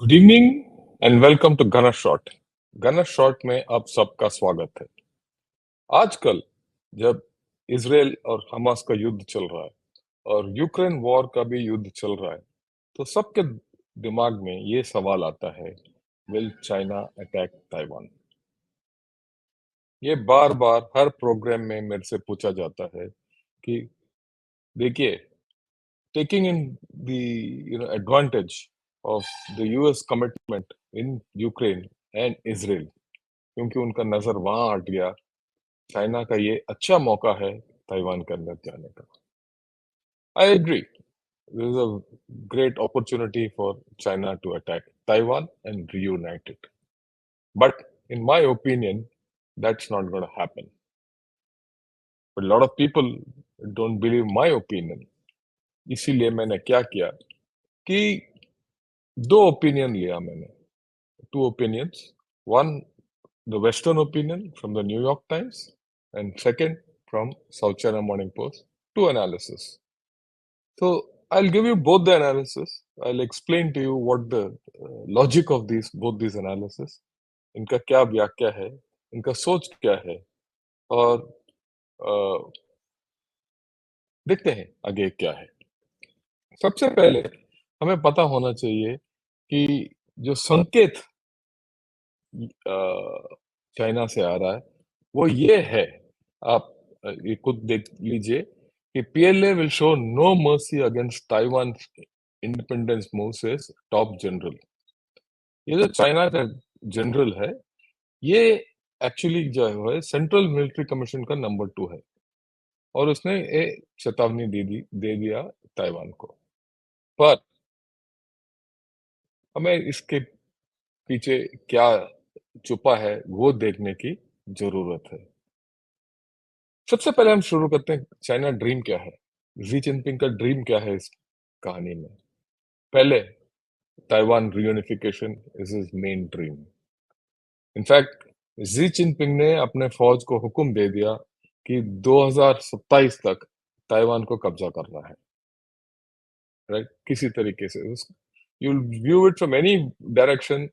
Good evening and welcome to गना shot. गना shot में आप सबका स्वागत है। आजकल जब इसराइल और हमास का युद्ध चल रहा है और यूक्रेन वॉर का भी युद्ध चल रहा है, तो सबके दिमाग में ये सवाल आता है, विल चाइना अटैक ताइवान? ये बार बार हर प्रोग्राम में मेरे से पूछा जाता है कि देखिए, taking in the advantage of the US commitment in Ukraine and Israel, क्योंकि उनका नजर वहां हट गया, चाइना का ये अच्छा मौका है ताइवान के अंदर जाने का। I agree, this is a great opportunity for China to attack Taiwan and reunite it, but in my opinion that's not going to happen. But a lot of people don't believe my opinion. इसीलिए मैंने क्या किया कि दो opinion लिया मैंने, two opinions. One, the Western opinion from the New York Times, and second, from South China Morning Post. Two analysis. So I'll give you both the analysis. I'll explain to you what the logic of these both these analysis. इनका क्या व्याख्या है, इनका सोच क्या है, और अ, देखते हैं आगे क्या है। सबसे पहले हमें पता होना चाहिए कि जो संकेत चाइना से आ रहा है वो ये है। आप ये खुद देख लीजिए कि PLA will show no mercy against Taiwan independence move से टॉप जनरल। ये जो चाइना का जनरल है, ये एक्चुअली जो है सेंट्रल मिलिट्री कमीशन का नंबर 2 है, और उसने ये चेतावनी दे दिया ताइवान को। पर हमें इसके पीछे क्या छुपा है वो देखने की जरूरत है। सबसे पहले हम शुरू करते हैं, चाइना ड्रीम क्या है, जी जिनपिंग का ड्रीम क्या है इस कहानी में। पहले, Taiwan reunification is his main dream. In fact Xi Jinping ने अपने फौज को हुक्म दे दिया कि 2027 तक ताइवान को कब्जा करना है, राइट? किसी तरीके से you view it from any direction,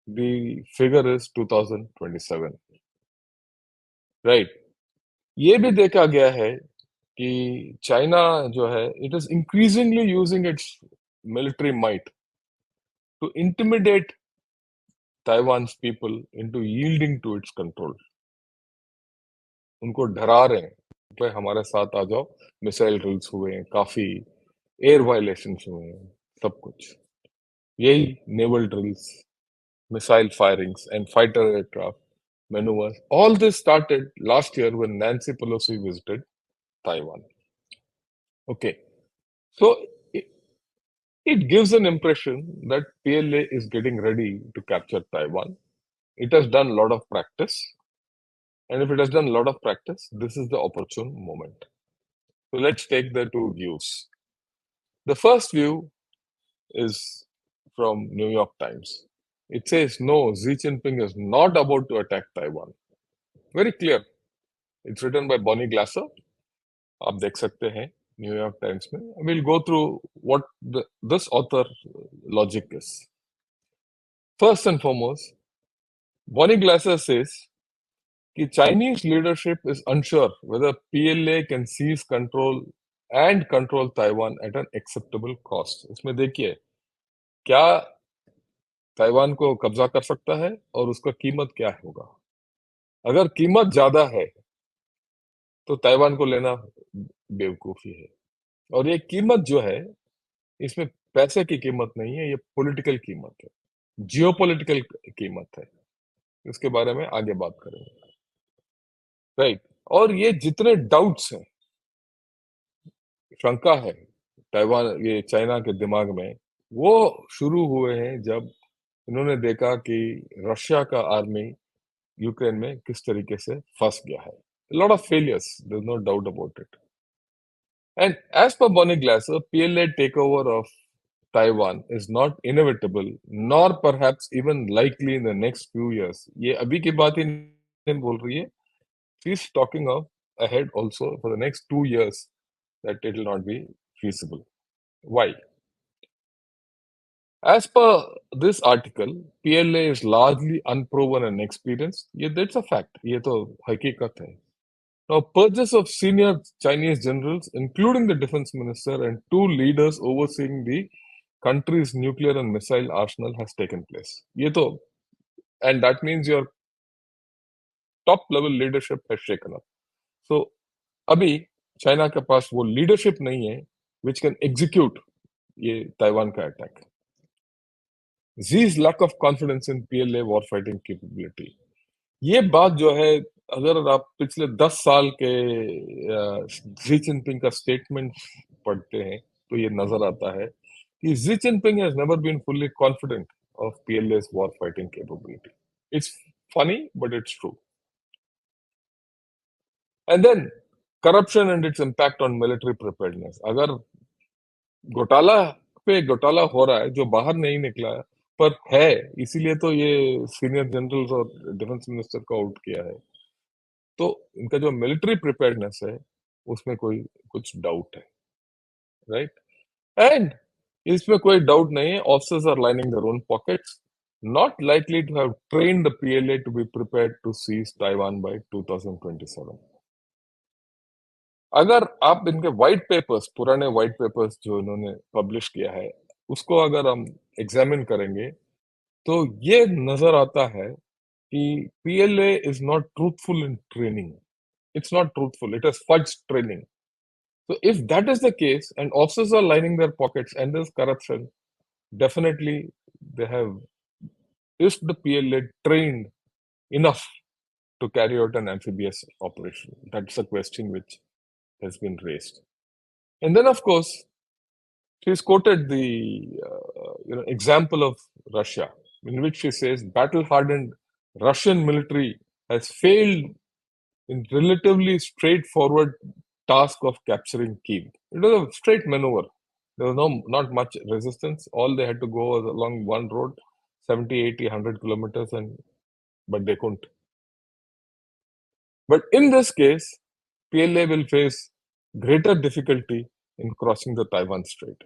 the figure is 2027, right? ये भी देखा गया है कि चाइना जो है, it is increasingly using its military might to intimidate Taiwan's people into yielding to its control. उनको डरा रहे हैं, भाई हमारे साथ आ जाओ। मिसाइल ड्रिल्स हुए हैं, काफी एयर वायलेशंस हुए हैं, सब कुछ यही naval drills, missile firings, and fighter aircraft maneuvers. All this started last year when Nancy Pelosi visited Taiwan. Okay, so it gives an impression that PLA is getting ready to capture Taiwan. It has done a lot of practice, and if it has done a lot of practice, this is the opportune moment. So let's take the two views. The first view is from New York Times. It says no, Xi Jinping is not about to attack Taiwan. Very clear. It's written by Bonnie Glasser. आप देख सकते हैं New York times में। We'll go through what this author logic is. First and foremost, Bonnie Glasser says कि Chinese leadership is unsure whether PLA can seize control and control Taiwan at an acceptable cost. इसमें देखिए, क्या Taiwan को कब्जा कर सकता है और उसका कीमत क्या होगा। अगर कीमत ज्यादा है तो ताइवान को लेना बेवकूफी है, और ये कीमत जो है, इसमें पैसे की कीमत नहीं है, ये पॉलिटिकल कीमत है, जियोपॉलिटिकल कीमत है। इसके बारे में आगे बात करेंगे, राइट? और ये जितने डाउट्स हैं, शंका है ताइवान, ये चाइना के दिमाग में, वो शुरू हुए हैं जब इन्होंने देखा कि रशिया का आर्मी यूक्रेन में किस तरीके से फंस गया है। Lot of failures, there is no doubt about it. And as per Bonnie Glaser, PLA take over of Taiwan is not inevitable, nor perhaps even likely in the next few years. ये अभी की बात ही नहीं बोल रही है। She is talking of ahead also for the next 2 years that it will not be feasible. Why? As per this article, PLA is largely unproven and inexperienced. Yeah, that's a fact. ये तो हकीकत है. Now, purchase of senior Chinese generals, including the defense minister and two leaders overseeing the country's nuclear and missile arsenal, has taken place. ये तो, and that means your top level leadership has shaken up. So, अभी China के पास वो leadership नहीं है, which can execute ये Taiwan का attack. Xi's lack of confidence in PLA war fighting capability. ये बात जो है, अगर आप पिछले 10 साल के शी जिनपिंग का स्टेटमेंट पढ़ते हैं तो ये नजर आता है कि Xi Jinping has never been fully confident of PLA's war fighting capability. It's funny, but it's true. And then corruption and its impact on military preparedness. अगर घोटाला पे घोटाला हो रहा है जो बाहर नहीं निकला है, पर है, इसीलिए तो ये सीनियर जनरल्स और डिफेंस मिनिस्टर को आउट किया है. तो इनका जो मिलिट्री प्रिपेयर्डनेस है उसमें कोई कुछ डाउट है, राइट. एंड इसमें कोई डाउट नहीं है, officers are lining their own pockets, not likely to have trained the PLA to be prepared to seize Taiwan by 2027. अगर आप इनके व्हाइट पेपर्स, पुराने व्हाइट पेपर्स जो इन्होंने पब्लिश किया है, उसको अगर हम एग्जामिन करेंगे तो ये नजर आता है कि PLA is not truthful in training. It's not truthful. It has fudged training. So if that is the case, and officers are lining their pockets and there's corruption, definitely they have, is the PLA trained enough to carry out an amphibious operation? That's a question which has been raised. And then, of course, she's quoted the example of Russia, in which she says battle-hardened Russian military has failed in relatively straightforward task of capturing Kiev. It was a straight maneuver. There was not much resistance. All they had to go was along one road, 70, 80, 100 kilometers, but they couldn't. But in this case, PLA will face greater difficulty in crossing the Taiwan Strait.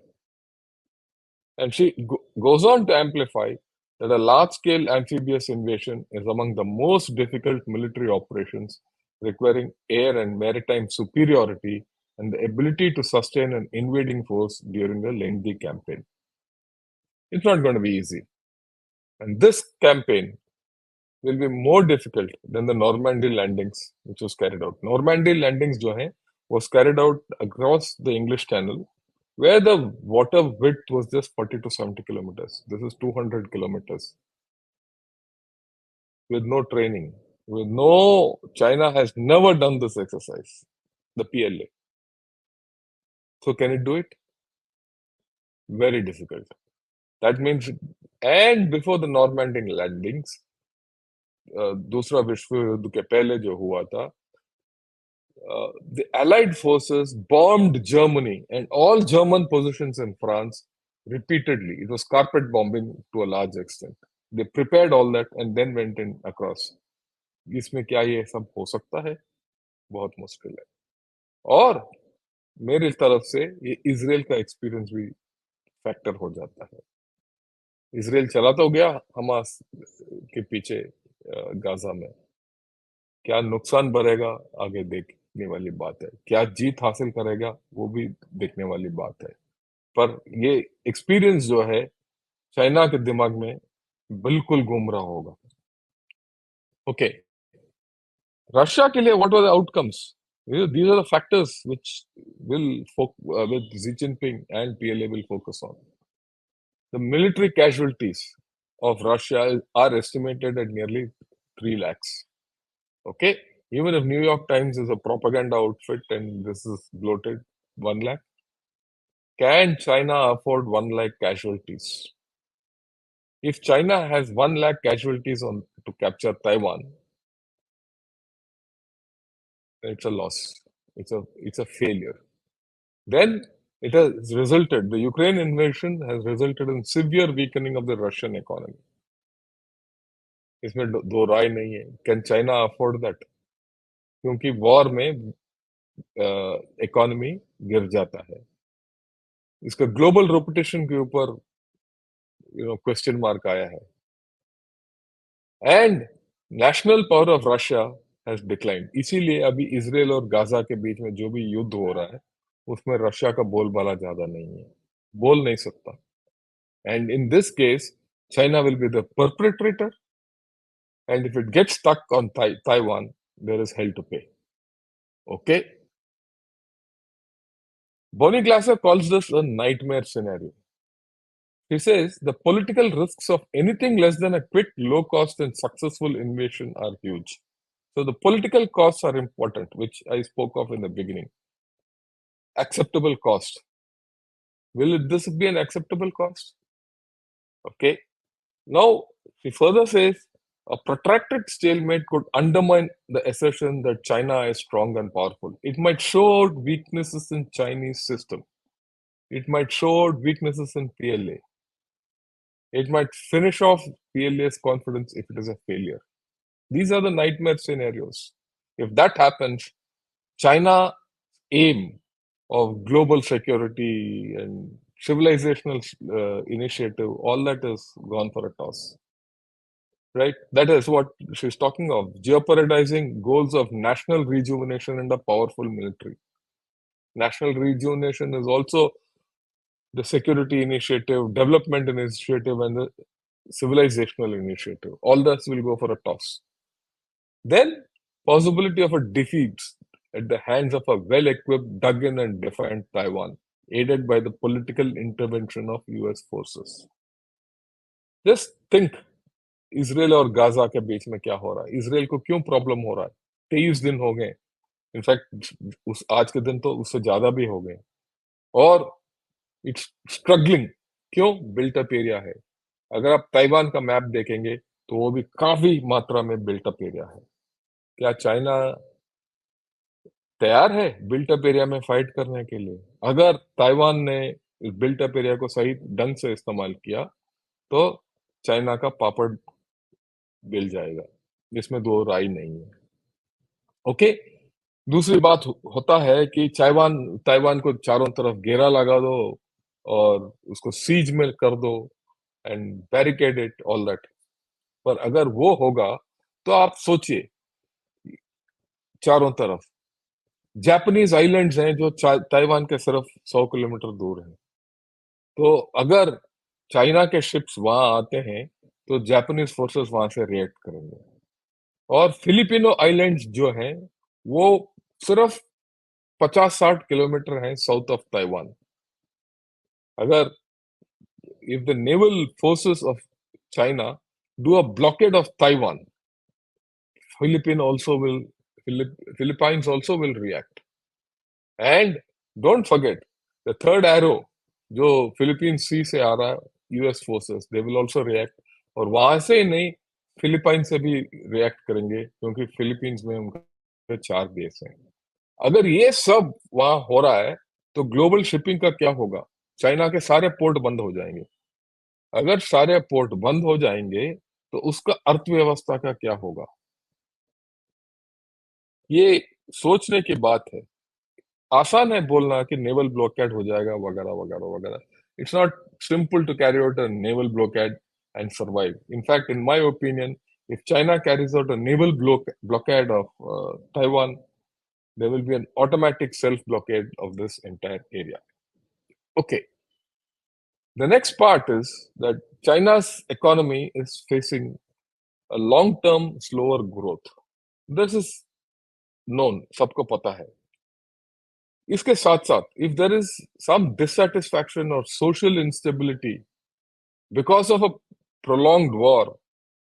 And she goes on to amplify that a large-scale amphibious invasion is among the most difficult military operations, requiring air and maritime superiority and the ability to sustain an invading force during a lengthy campaign. It's not going to be easy. And this campaign will be more difficult than the Normandy landings, which was carried out. Normandy landings jo hai, was carried out across the English Channel, where the water width was just 40 to 70 kilometers. This is 200 kilometers. With no training, with no, China has never done this exercise, the PLA. So can it do it? Very difficult. That means, and before the Normandy landings, दूसरा विश्व युद्ध के पहले जो हुआ था, the Allied forces bombed Germany and all German positions in France repeatedly. It was carpet bombing to a large extent. They prepared all that and then went in across. इसमें क्या ये सब हो सकता है? बहुत मुश्किल है. और मेरी तरफ से ये इजराइल का एक्सपीरियंस भी फैक्टर हो जाता है. इजराइल चला तो गया हमास के पीछे गाजा में, क्या नुकसान बढ़ेगा आगे देखने वाली बात है, क्या जीत हासिल करेगा वो भी देखने वाली बात है. पर ये एक्सपीरियंस जो है चाइना के दिमाग में बिल्कुल घूम रहा होगा. ओके, रशिया के लिए what were the outcomes? These are the factors which will with Xi Jinping and PLA will focus on. The military casualties of Russia are estimated at nearly 3 lakhs. Okay, even if New York Times is a propaganda outfit and this is bloated, 1 lakh. Can China afford 1 lakh casualties? If China has 1 lakh casualties to capture Taiwan, it's a loss. It's a failure. Then it has resulted, the Ukraine invasion has resulted in severe weakening of the Russian economy. इसमें दो राय नहीं है. Can China afford that? क्योंकि war में economy गिर जाता है. इसका ग्लोबल रेपुटेशन के ऊपर क्वेश्चन मार्क आया है। And national power of Russia has declined. इसीलिए अभी इसराइल और गाजा के बीच में जो भी युद्ध हो रहा है उसमें रशिया का बोलबाला ज्यादा नहीं है, बोल नहीं सकता। And in this case China will be the perpetrator, and if it gets stuck on Taiwan, there is hell to pay. Okay? Bonnie Glasser calls this a nightmare scenario. He says the political risks of anything less than a quick, low cost, and successful invasion are huge. So the political costs are important, which I spoke of in the beginning. Acceptable cost. This be an acceptable cost? Okay. Now, he further says a protracted stalemate could undermine the assertion that China is strong and powerful. It might show out weaknesses in Chinese system. It might show out weaknesses in PLA. It might finish off PLA's confidence if it is a failure. These are the nightmare scenarios. If that happens, China aim of global security and civilizational initiative, all that is gone for a toss. Right? That is what she's talking of, jeopardizing goals of national rejuvenation and a powerful military. National rejuvenation is also the security initiative, development initiative, and the civilizational initiative. All this will go for a toss. Then, possibility of a defeat at the hands of a well-equipped, dug-in and defiant Taiwan, aided by the political intervention of US forces. Just think, Israel और Gaza के बीच में क्या हो रहा है, Israel को क्यों problem हो रहा है। 23 दिन हो गए, इनफैक्ट उस आज के दिन तो उससे ज्यादा भी हो गए, और इट्स स्ट्रगलिंग। क्यों? बिल्ट अप एरिया है। अगर आप ताइवान का मैप देखेंगे तो वो भी काफी मात्रा में बिल्ट अप एरिया है। क्या चाइना तैयार है बिल्ट अप एरिया में फाइट करने के लिए? अगर ताइवान ने इस बिल्ट अप एरिया को सही ढंग से इस्तेमाल किया तो चाइना का पापड़ बिल जाएगा, इसमें दो राय नहीं है। ओके। दूसरी बात होता है कि ताइवान को चारों तरफ घेरा लगा दो और उसको सीज में कर दो and barricade it, all that. पर अगर वो होगा तो आप सोचिए, चारों तरफ जापानीज आइलैंड्स हैं जो ताइवान के सिर्फ 100 किलोमीटर दूर हैं। तो अगर चाइना के शिप्स वहां आते हैं तो जापानीज फोर्सेस वहां से रिएक्ट करेंगे। और फिलिपिनो आइलैंड्स जो हैं वो सिर्फ 50-60 किलोमीटर हैं साउथ ऑफ ताइवान। अगर if the naval forces of China do a blockade of Taiwan, Philippines also will react. And don't forget, the third arrow, जो फिलीपीन सी से आ रहा है, US forces, they will also react. और वहां से नहीं, फिलीपाइन से भी रिएक्ट करेंगे, क्योंकि फिलीपींस में उनके 4 बेस हैं। अगर ये सब वहां हो रहा है तो ग्लोबल शिपिंग का क्या होगा? चाइना के सारे पोर्ट बंद हो जाएंगे। अगर सारे पोर्ट बंद हो जाएंगे तो उसका अर्थव्यवस्था का क्या होगा? ये सोचने की बात है। आसान है बोलना कि नेवल ब्लॉकेड हो जाएगा वगैरह वगैरह वगैरह। It's not simple to carry out a naval blockade and survive. In fact, in my opinion, if China carries out a naval blockade of Taiwan, there will be an automatic self-blockade of this entire area. Okay. The next part is that China's economy is facing a long-term slower growth. This is known, सबको पता है। इसके साथ साथ, if there is some dissatisfaction or social instability because of a prolonged war,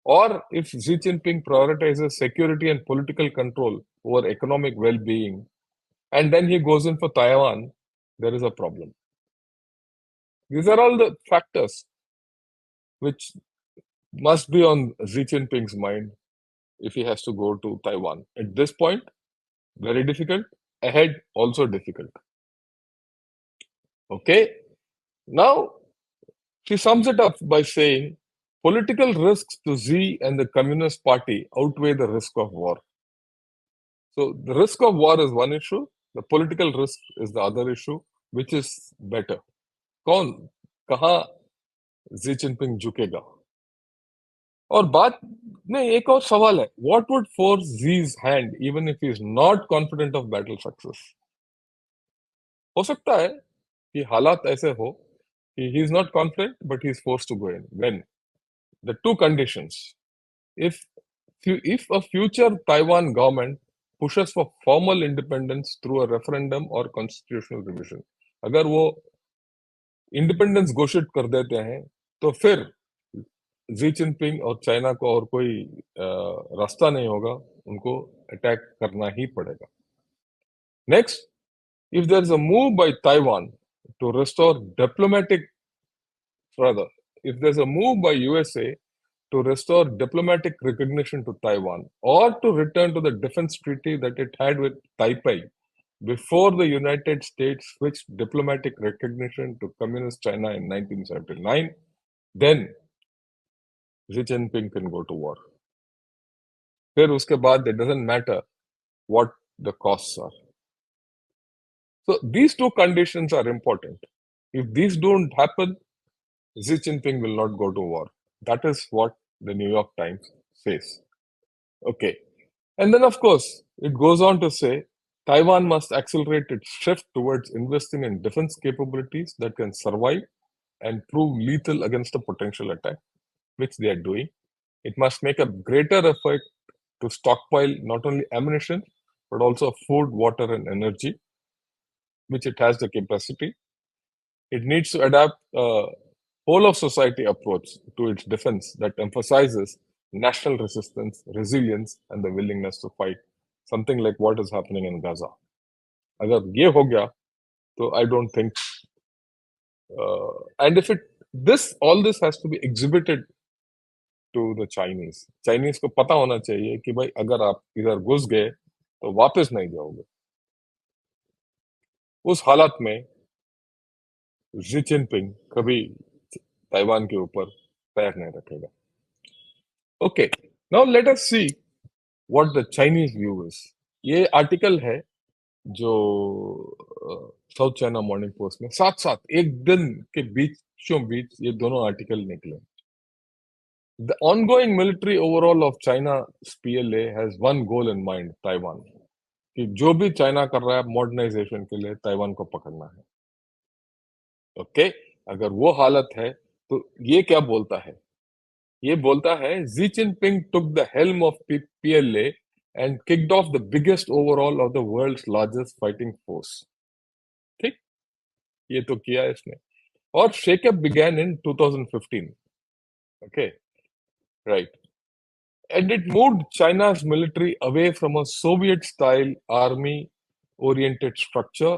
or if Xi Jinping prioritizes security and political control over economic well-being, and then he goes in for Taiwan, there is a problem. These are all the factors which must be on Xi Jinping's mind if he has to go to Taiwan. At this point, very difficult. Ahead, also difficult. Okay? Now, she sums it up by saying, political risks to Xi and the Communist Party outweigh the risk of war. So the risk of war is one issue, the political risk is the other issue, which is better. कौन, कहाँ Xi Jinping झुकेगा। और बात में एक और सवाल है, what would force Xi's hand even if he is not confident of battle success? हो सकता है कि हालात ऐसे हो कि he is not confident but he is forced to go in when the two conditions, if if a future Taiwan government pushes for formal independence through a referendum or constitutional revision, अगर वो independence घोषित कर देते हैं तो फिर Xi Jinping और China को और कोई रास्ता नहीं होगा, उनको अटैक करना ही पड़ेगा। Next, if there is a move by Taiwan to restore diplomatic rather, if there's a move by USA to restore diplomatic recognition to Taiwan or to return to the defense treaty that it had with Taipei before the United States switched diplomatic recognition to Communist China in 1979, then Xi Jinping can go to war. फिर उसके बाद it doesn't matter what the costs are. So these two conditions are important. If these don't happen, Xi Jinping will not go to war. That is what the New York Times says. Okay. And then, of course, it goes on to say Taiwan must accelerate its shift towards investing in defense capabilities that can survive and prove lethal against a potential attack, which they are doing. It must make a greater effort to stockpile not only ammunition, but also food, water, and energy, which it has the capacity. It needs to adapt a whole of society approach to its defense that emphasizes national resistance, resilience, and the willingness to fight. Something like what is happening in Gaza. अगर ये हो गया, तो I don't think, and if it this all this has to be exhibited to the Chinese. Chinese को पता होना चाहिए कि भाई अगर आप इधर घुस गए तो वापस नहीं जाओगे। उस हालत में शी जिनपिंग कभी ताइवान के ऊपर पैर नहीं रखेगा। Okay, now let us see what the Chinese view is. ये आर्टिकल है जो साउथ चाइना मॉर्निंग पोस्ट में साथ साथ एक दिन के बीचों बीच ये दोनों आर्टिकल निकले। The ongoing military overall of चाइना's PLA has one goal in mind, Taiwan. कि जो भी चाइना कर रहा है मॉडर्नाइजेशन के लिए, ताइवान को पकड़ना है। ओके, अगर वो हालत है तो ये क्या बोलता है? ये बोलता है Xi Jinping took the helm of PLA and kicked off the biggest overhaul of the world's largest fighting force. ठीक, ये तो किया इसने। और shake-up began in 2015. Okay, right. And it moved China's military away from a Soviet-style army-oriented structure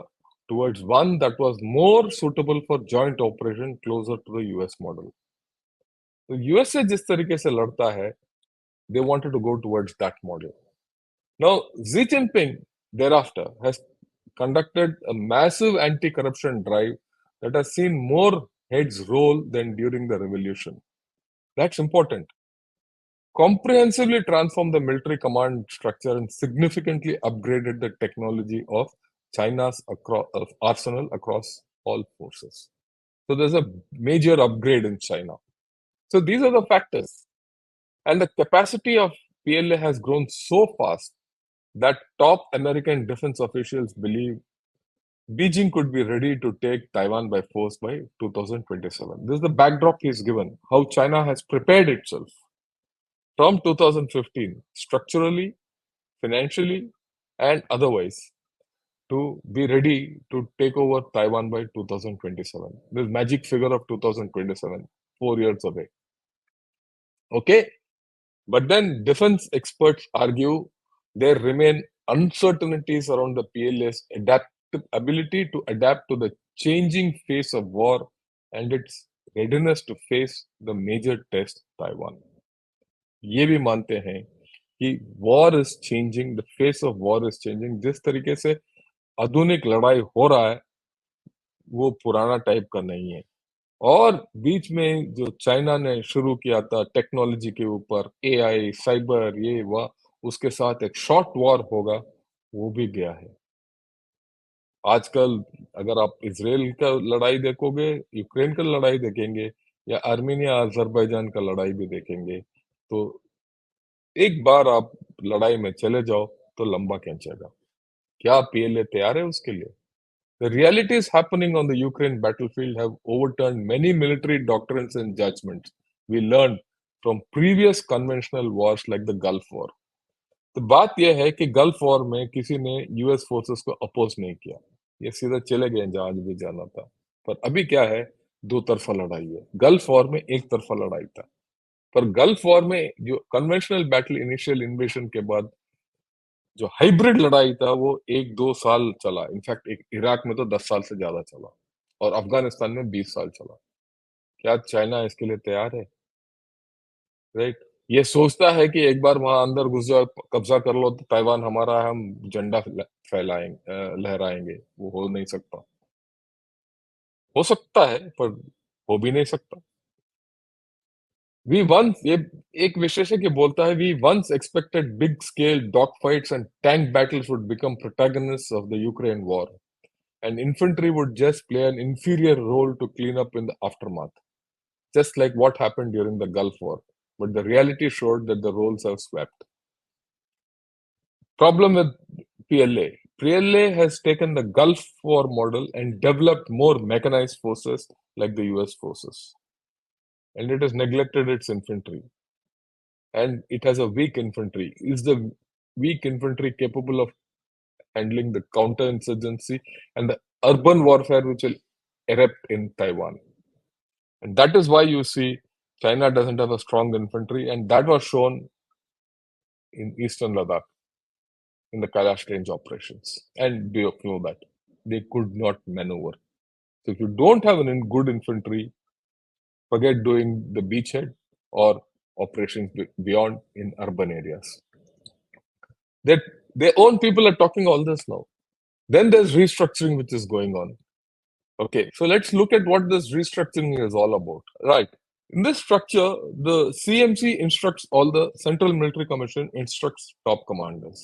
towards one that was more suitable for joint operation closer to the US model. तो USA जिस तरीके से लड़ता है, they wanted to go towards that model. Now, Xi Jinping thereafter has conducted a massive anti-corruption drive that has seen more heads roll than during the revolution. That's important. Comprehensively transformed the military command structure and significantly upgraded the technology of China's arsenal across all forces. So there's a major upgrade in China. So these are the factors. And the capacity of PLA has grown so fast that top American defense officials believe Beijing could be ready to take Taiwan by force by 2027. This is the backdrop he's given, how China has prepared itself from 2015, structurally, financially, and otherwise, to be ready to take over Taiwan by 2027. This magic figure of 2027, 4 years away. Okay? But then defense experts argue there remain uncertainties around the PLA's ability to adapt to the changing face of war and its readiness to face the major test, Taiwan. ये भी मानते हैं कि war is changing, the face of war is changing. जिस तरीके से आधुनिक लड़ाई हो रहा है वो पुराना टाइप का नहीं है। और बीच में जो चाइना ने शुरू किया था टेक्नोलॉजी के ऊपर, एआई, साइबर, ये वह, उसके साथ एक शॉर्ट वॉर होगा, वो भी गया है। आजकल अगर आप इजराइल का लड़ाई देखोगे, यूक्रेन का लड़ाई देखेंगे, या आर्मीनिया अजरबैजान का लड़ाई भी देखेंगे, तो एक बार आप लड़ाई में चले जाओ तो लंबा खींचेगा। क्या पीएलए तैयार है उसके लिए? The realities happening on the Ukraine battlefield have overturned many military doctrines and judgments we learned from previous conventional wars like the Gulf War. तो बात यह है कि गल्फ वॉर में किसी ने यूएस फोर्सेस को अपोज नहीं किया, ये सीधा चले गए जहां भी जाना था। पर अभी क्या है, दो तरफा लड़ाई है। गल्फ वॉर में एक तरफा लड़ाई था, पर गल्फ वॉर में जो कन्वेंशनल बैटल इनिशियल इन्वेशन के बाद जो हाइब्रिड लड़ाई था वो 1-2 साल चला। इनफैक्ट इराक में तो 10 साल से ज्यादा चला, और अफगानिस्तान में 20 साल चला। क्या चाइना इसके लिए तैयार है? राइट। ये सोचता है कि एक बार वहां अंदर घुस जाओ, कब्जा कर लो, तो ताइवान हमारा है, हम झंडा फैलाएंगे, लहराएंगे। वो हो नहीं सकता। हो सकता है, पर हो भी नहीं सकता। वी वंस ये एक विशेषज्ञ बोलता है, we once expected big scale dog fights and tank battles would become protagonists of the Ukraine war, and infantry would just play an inferior role to clean up in the aftermath, just like what happened during the Gulf War. But the reality showed that the roles have swapped. Problem with PLA. PLA has taken the Gulf War model and developed more mechanized forces like the US forces. And it has neglected its infantry. And it has a weak infantry. Is the weak infantry capable of handling the counterinsurgency and the urban warfare which will erupt in Taiwan? And that is why you see China doesn't have a strong infantry, and that was shown in eastern Ladakh in the Kailash Range operations. And do you know that? They could not maneuver. So if you don't have good infantry, forget doing the beachhead or operations beyond in urban areas. That their own people are talking all this now. Then there's restructuring which is going on. Okay, so let's look at what this restructuring is all about. Right. In this structure, the CMC instructs all the Central Military Commission instructs top commanders.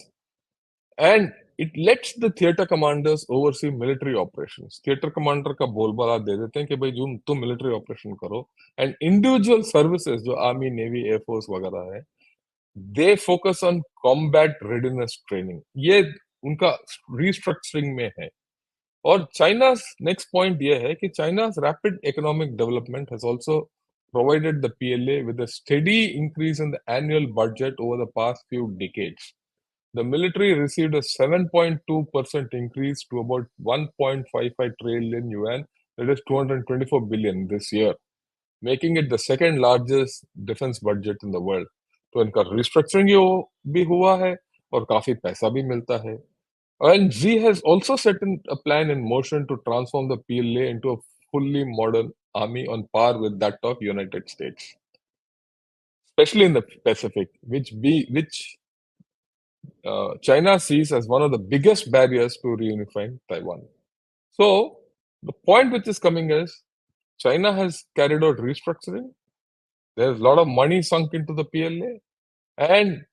And it lets the theater commanders oversee military operations. Theater commander का बोलबाला दे देते हैं कि भाई तुम military operation करो. And individual services जो Army, Navy, Air Force वगैरह है, they focus on combat readiness training. ये उनका restructuring में है. और China's next point ये है कि China's rapid economic development has also provided the PLA with a steady increase in the annual budget over the past few decades. The military received a 7.2% increase to about 1.55 trillion yuan, that is 224 billion this year, making it the second largest defense budget in the world. तो इनका restructuring भी हुआ है और काफी पैसा भी मिलता है. And Z has also set a plan in motion to transform the PLA into a fully modern army on par with that of United States, especially in the Pacific, which China sees as one of the biggest barriers to reunifying Taiwan. So the point which is coming is China has carried out restructuring. There's a lot of money sunk into the PLA, and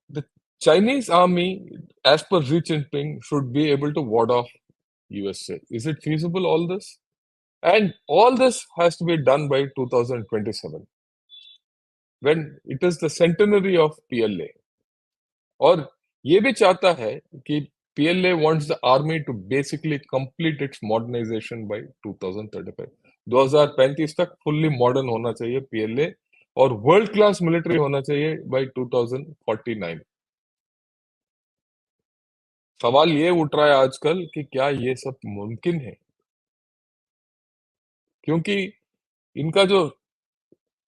the Chinese army, as per Xi Jinping, should be able to ward off USA. Is it feasible, all this? And all this has to be done by 2027, when it is the centenary of PLA. और ये भी चाहता है कि PLA wants the army to basically complete its modernization by 2035. 2035 तक fully modern होना चाहिए PLA, और वर्ल्ड क्लास मिलिट्री होना चाहिए by 2049. सवाल ये उठ रहा है आजकल कि क्या ये सब मुमकिन है, क्योंकि इनका जो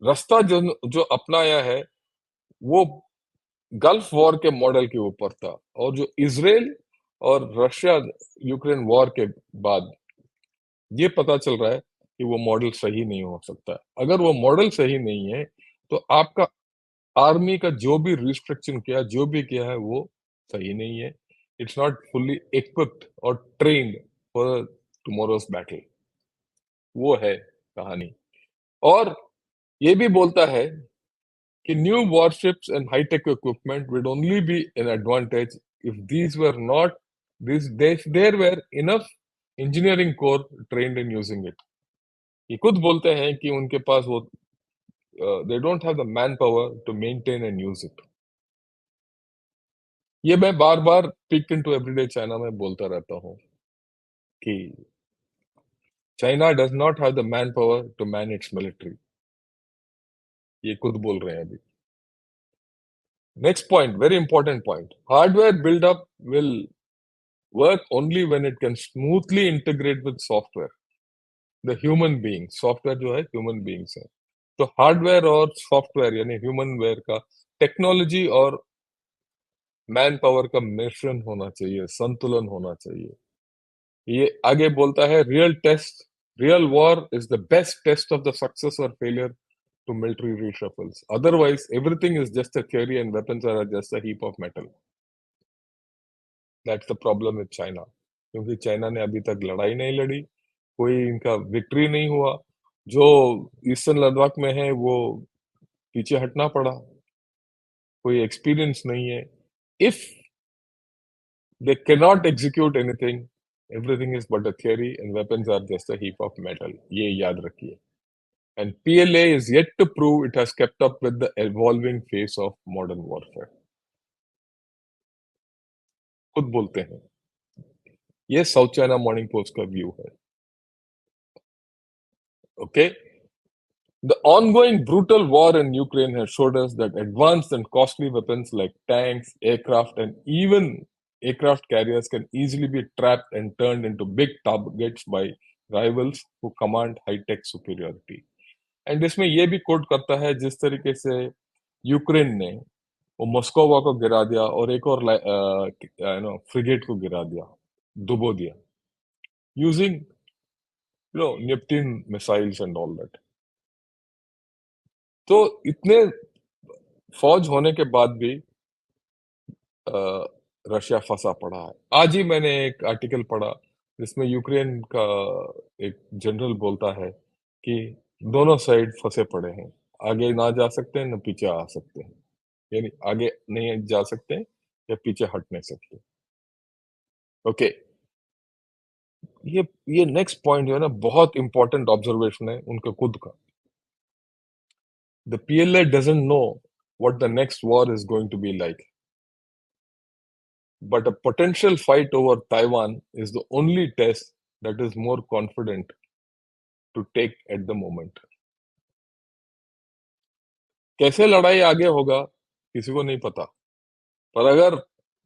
रास्ता जो अपनाया है वो गल्फ वॉर के मॉडल के ऊपर था, और जो इजराइल और रशिया यूक्रेन वॉर के बाद ये पता चल रहा है कि वो मॉडल सही नहीं हो सकता. अगर वो मॉडल सही नहीं है तो आपका आर्मी का जो भी रिस्ट्रक्चर किया, जो भी किया है, वो सही नहीं है. इट्स नॉट फुल्ली इक्विप्ड और ट्रेन्ड फॉर टुमारोज बैटल. वो है कहानी. और ये भी बोलता है कि new warships and high-tech equipment would only be an advantage if these were not these there were enough engineering corps trained in using it. ये खुद बोलते हैं कि उनके पास वो they don't have the manpower to maintain and use it. ये मैं बार-बार पीक इनटू एवरीडे चाइना में बोलता रहता हूँ कि China does not have the manpower to man its military. ये खुद बोल रहे हैं अभी। Next point, very important point, hardware buildup will work only when it can smoothly integrate with software. The human being, software जो है human beings है। तो हार्डवेयर और सॉफ्टवेयर यानी ह्यूमन वेयर का टेक्नोलॉजी और मैन पावर का मिश्रण होना चाहिए, संतुलन होना चाहिए। ये आगे बोलता है real war is the best test of the success और failure to military reshuffles. Otherwise, everything is just a theory and weapons are just a heap of metal. That's the problem with China. क्योंकि China ने अभी तक लड़ाई नहीं लड़ी, कोई इनका विक्ट्री नहीं हुआ। जो ईस्टर्न लद्दाख में है वो पीछे हटना पड़ा, कोई एक्सपीरियंस नहीं है। If they cannot execute anything, everything is but a theory and weapons are just a heap of metal. ये याद रखिए। And PLA is yet to prove it has kept up with the evolving face of modern warfare. खुद बोलते हैं। ये south China morning post का view है। Okay? The ongoing brutal war in Ukraine has showed us that advanced and costly weapons like tanks, aircraft, and even aircraft carriers can easily be trapped and turned into big targets by rivals who command high-tech superiority. And इसमें ये भी coat करता है जिस तरीके से Ukraine ने वो मॉस्कोवा को गिरा दिया और एक और फ्रिगेट को गिरा दिया, डुबो दिया, using Neptune missiles and all that. तो इतने फौज होने के बाद भी अ, रशिया फंसा पड़ा है। आज ही मैंने एक आर्टिकल पढ़ा जिसमें यूक्रेन का एक जनरल बोलता है कि दोनों साइड फंसे पड़े हैं, आगे ना जा सकते हैं न पीछे आ सकते हैं, यानी आगे नहीं जा सकते या पीछे हट नहीं सकते। ओके, ये नेक्स्ट पॉइंट जो है ना बहुत इंपॉर्टेंट ऑब्जर्वेशन है उनका खुद का। The PLA doesn't know what the next war is going to be like, but a potential fight over Taiwan is the only test that is more confident to take at the moment. कैसे लड़ाई आगे होगा किसी को नहीं पता, पर अगर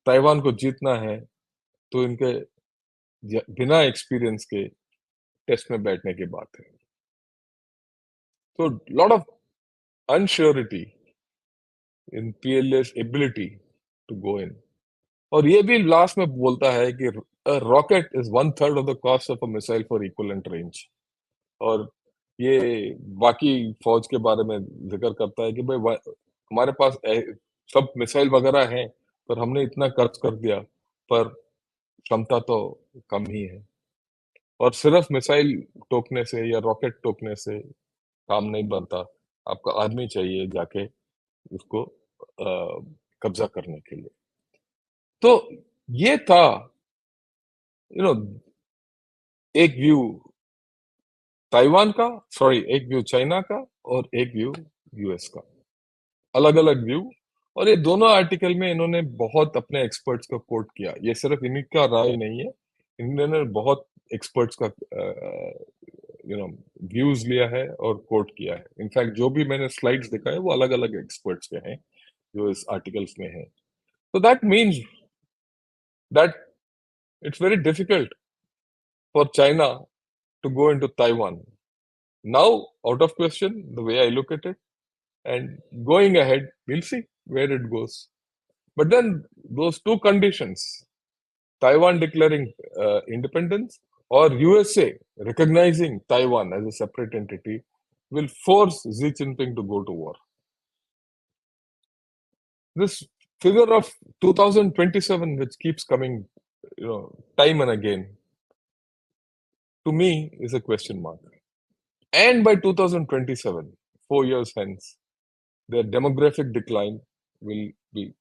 ताइवान को जीतना है तो इनके बिना एक्सपीरियंस के टेस्ट में बैठने की बात है। तो lot of uncertainty in PLA's ability to go in. और ये भी लास्ट में बोलता है कि rocket is one third of the cost of a missile for equivalent range. और ये बाकी फौज के बारे में जिक्र करता है कि भाई हमारे पास सब मिसाइल वगैरह हैं, पर हमने इतना खर्च कर दिया, पर क्षमता तो कम ही है। और सिर्फ मिसाइल टोकने से या रॉकेट टोकने से काम नहीं बनता, आपका आदमी चाहिए जाके उसको कब्जा करने के लिए। तो ये था यू नो एक व्यू ताइवान का, सॉरी एक व्यू चाइना का और एक व्यू यूएस का, अलग-अलग व्यू। और ये दोनों आर्टिकल में इन्होंने बहुत अपने एक्सपर्ट्स को कोट किया। ये सिर्फ इन्हीं का राय नहीं है, इन्होंने बहुत एक्सपर्ट्स का यू नो व्यूज लिया है और कोट किया है। इनफैक्ट जो भी मैंने स्लाइड्स दिखाए वो अलग-अलग एक्सपर्ट्स के हैं जो इस आर्टिकल्स में हैं। So that means that it's very difficult for China to go into Taiwan. Now, out of question, the way I look at it, and going ahead, we'll see where it goes. But then those two conditions, Taiwan declaring independence or USA recognizing Taiwan as a separate entity, will force Xi Jinping to go to war. This figure of 2027, which keeps coming, time and again, to me is a question mark. And by 2027, 4 years hence, their demographic decline will be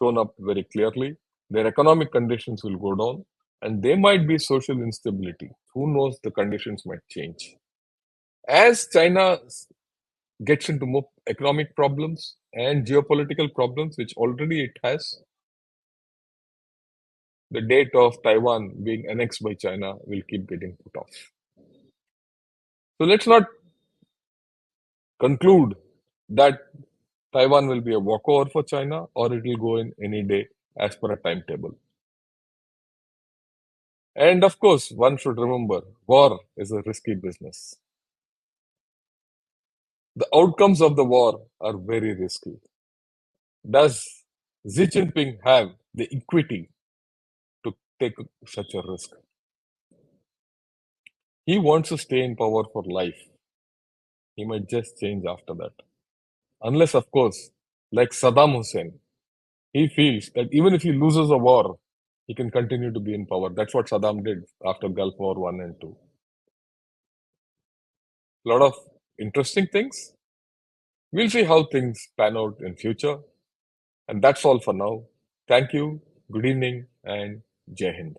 shown up very clearly. Their economic conditions will go down, and there might be social instability. Who knows? The conditions might change. As China gets into more economic problems and geopolitical problems, which already it has, the date of Taiwan being annexed by China will keep getting put off. So let's not conclude that Taiwan will be a walkover for China or it will go in any day as per a timetable. And of course, one should remember war is a risky business. The outcomes of the war are very risky. Does Xi Jinping have the equity to take such a risk? He wants to stay in power for life. He might just change after that. Unless, of course, like Saddam Hussein, he feels that even if he loses a war, he can continue to be in power. That's what Saddam did after Gulf War 1 and 2. A lot of interesting things. We'll see how things pan out in future. And that's all for now. Thank you, good evening, and Jai Hind.